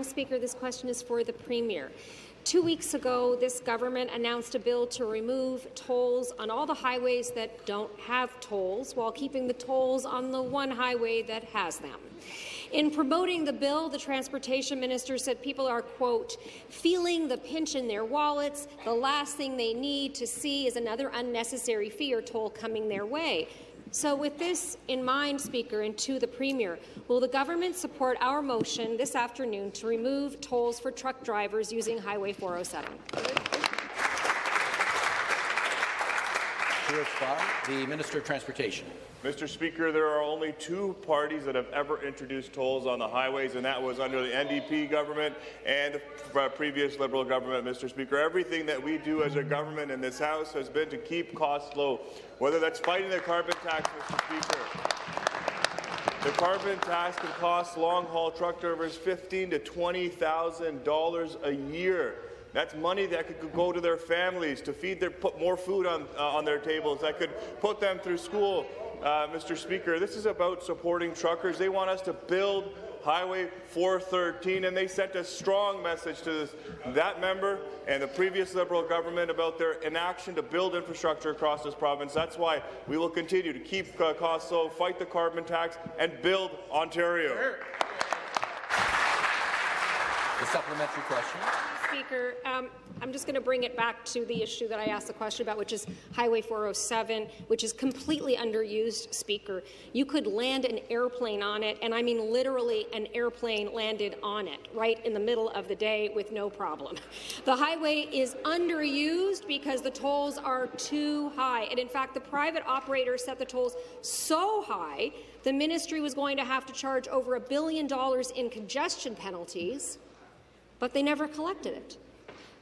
morning, Speaker. This question is for the Premier. 2 weeks ago, this government announced a bill to remove tolls on all the highways that don't have tolls, while keeping the tolls on the one highway that has them. In promoting the bill, the Transportation Minister said people are, quote, feeling the pinch in their wallets. The last thing they need to see is another unnecessary fee or toll coming their way. So with this in mind, Speaker, and to the Premier, will the government support our motion this afternoon to remove tolls for truck drivers using Highway 407? To respond, the Minister of Transportation. Mr. Speaker, there are only two parties that have ever introduced tolls on the highways, and that was under the NDP government and the previous Liberal government, Mr. Speaker. Everything that we do as a government in this House has been to keep costs low, whether that's fighting the carbon tax, Mr. Speaker. The carbon tax can cost long-haul truck drivers $15,000 to $20,000 a year. That's money that could go to their families to put more food on their tables, that could put them through school. Mr. Speaker, this is about supporting truckers. They want us to build Highway 413, and they sent a strong message to that member and the previous Liberal government about their inaction to build infrastructure across this province. That's why we will continue to keep costs low, fight the carbon tax, and build Ontario. The supplementary question. Speaker, I'm just going to bring it back to the issue that I asked the question about, which is Highway 407, which is completely underused, Speaker. You could land an airplane on it, and I mean literally an airplane landed on it, right in the middle of the day with no problem. The highway is underused because the tolls are too high, and in fact, the private operator set the tolls so high, the ministry was going to have to charge over $1 billion in congestion penalties, but they never collected it.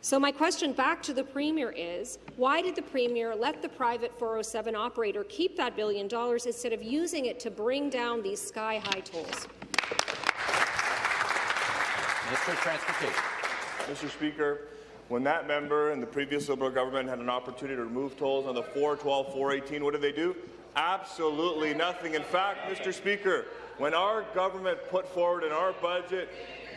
So my question back to the Premier is, why did the Premier let the private 407 operator keep that $1 billion instead of using it to bring down these sky-high tolls? Minister of Transportation. Mr. Speaker, when that member and the previous Liberal government had an opportunity to remove tolls on the 412, 418, what did they do? Absolutely nothing. In fact, Mr. Speaker, when our government put forward in our budget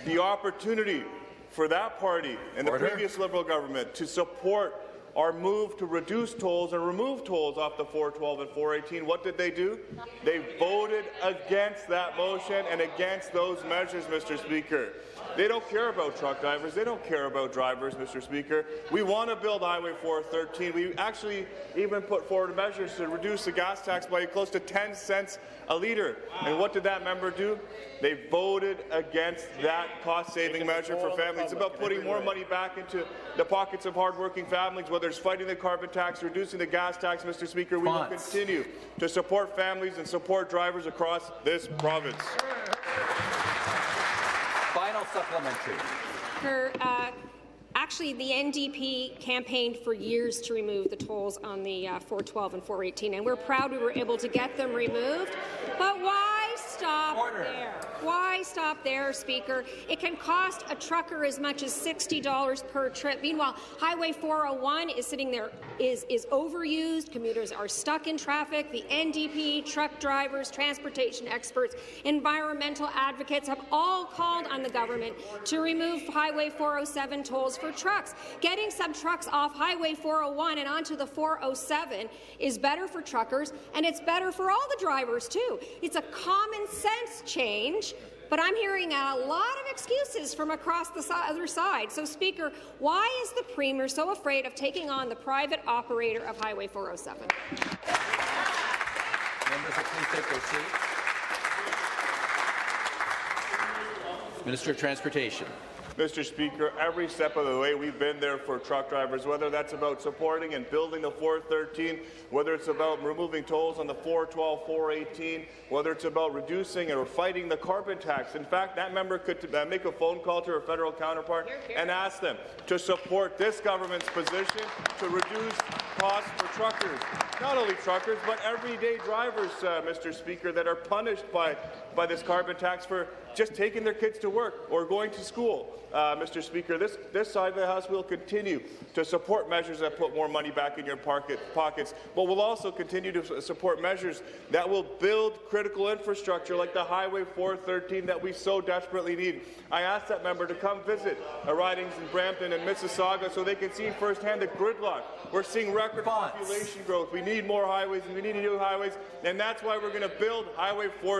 the opportunity for that party and the previous Liberal government to support our move to reduce tolls and remove tolls off the 412 and 418, what did they do? They voted against that motion and against those measures, Mr. Speaker. They don't care about truck drivers. They don't care about drivers, Mr. Speaker. We want to build Highway 413. We actually even put forward measures to reduce the gas tax by close to 10 cents a litre. And what did that member do? They voted against that cost-saving measure for families. It's about putting more money back into the pockets of hardworking families, whether it's fighting the carbon tax, reducing the gas tax, Mr. Speaker. We will continue to support families and support drivers across this province. Final supplementary. Actually, the NDP campaigned for years to remove the tolls on the 412 and 418, and we're proud we were able to get them removed. But why stop there? Why stop there, Speaker? It can cost a trucker as much as $60 per trip. Meanwhile, Highway 401 is sitting there, is overused. Commuters are stuck in traffic. The NDP, truck drivers, transportation experts, environmental advocates have all called on the government to remove Highway 407 tolls for trucks. Getting some trucks off Highway 401 and onto the 407 is better for truckers, and it's better for all the drivers, too. It's a common sense change, but I'm hearing a lot of excuses from across the other side. So, Speaker, why is the Premier so afraid of taking on the private operator of Highway 407? Members, please take their seats. Minister of Transportation. Mr. Speaker, every step of the way we've been there for truck drivers, whether that's about supporting and building the 413, whether it's about removing tolls on the 412, 418, whether it's about reducing or fighting the carbon tax. In fact, that member could make a phone call to her federal counterpart and ask them to support this government's position to reduce costs for truckers. Not only truckers, but everyday drivers, Mr. Speaker, that are punished by by this carbon tax for just taking their kids to work or going to school. Mr. Speaker, this side of the House will continue to support measures that put more money back in your pockets, but we'll also continue to support measures that will build critical infrastructure like the Highway 413 that we so desperately need. I asked that member to come visit ridings in Brampton and Mississauga so they can see firsthand the gridlock. We're seeing record population growth. We need more highways and we need new highways, and that's why we're going to build Highway 413.